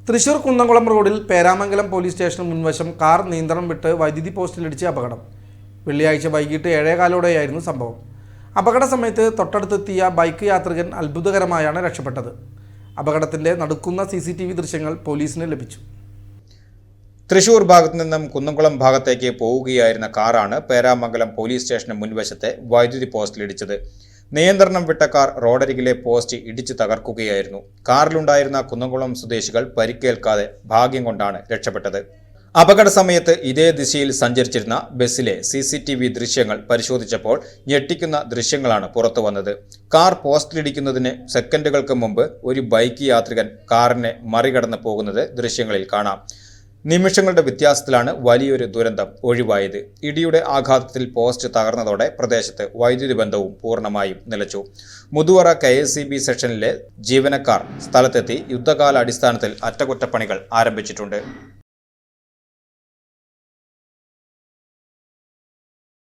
തൃശൂർ കുന്നംകുളം റോഡിൽ പേരാമംഗലം പോലീസ് സ്റ്റേഷന് മുൻവശം കാർ നിയന്ത്രണം വിട്ട് വൈദ്യുതി പോസ്റ്റിലിടിച്ച് അപകടം. വെള്ളിയാഴ്ച വൈകിട്ട് 7:15 സംഭവം. അപകട സമയത്ത് തൊട്ടടുത്തെത്തിയ ബൈക്ക് യാത്രികൻ അത്ഭുതകരമായാണ് രക്ഷപ്പെട്ടത്. അപകടത്തിന്റെ നടുക്കുന്ന CCTV ദൃശ്യങ്ങൾ പോലീസിന് ലഭിച്ചു. തൃശൂർ ഭാഗത്തു നിന്നും കുന്നംകുളം ഭാഗത്തേക്ക് പോവുകയായിരുന്ന കാറാണ് പേരാമംഗലം പോലീസ് സ്റ്റേഷന് മുൻവശത്തെ വൈദ്യുതി പോസ്റ്റിലിടിച്ചത്. നിയന്ത്രണം വിട്ട കാർ റോഡരികിലെ പോസ്റ്റ് ഇടിച്ചു തകർക്കുകയായിരുന്നു. കാറിലുണ്ടായിരുന്ന കുന്നംകുളം സ്വദേശികൾ പരിക്കേൽക്കാതെ ഭാഗ്യം കൊണ്ടാണ് രക്ഷപ്പെട്ടത്. അപകട സമയത്ത് ഇതേ ദിശയിൽ സഞ്ചരിച്ചിരുന്ന ബസ്സിലെ CCTV ദൃശ്യങ്ങൾ പരിശോധിച്ചപ്പോൾ ഞെട്ടിക്കുന്ന ദൃശ്യങ്ങളാണ് പുറത്തു വന്നത്. കാർ പോസ്റ്റിലിടിക്കുന്നതിന് സെക്കൻഡുകൾക്ക് മുമ്പ് ഒരു ബൈക്ക് യാത്രികൻ കാറിനെ മറികടന്ന് പോകുന്നത് ദൃശ്യങ്ങളിൽ കാണാം. നിമിഷങ്ങളുടെ വ്യത്യാസത്തിലാണ് വലിയൊരു ദുരന്തം ഒഴിവായത്. ഇടിയുടെ ആഘാതത്തിൽ പോസ്റ്റ് തകർന്നതോടെ പ്രദേശത്ത് വൈദ്യുതി ബന്ധവും പൂർണ്ണമായും നിലച്ചു. മുതുവറ KSEB സെക്ഷനിലെ ജീവനക്കാർ സ്ഥലത്തെത്തി യുദ്ധകാല അടിസ്ഥാനത്തിൽ അറ്റകുറ്റപ്പണികൾ ആരംഭിച്ചിട്ടുണ്ട്.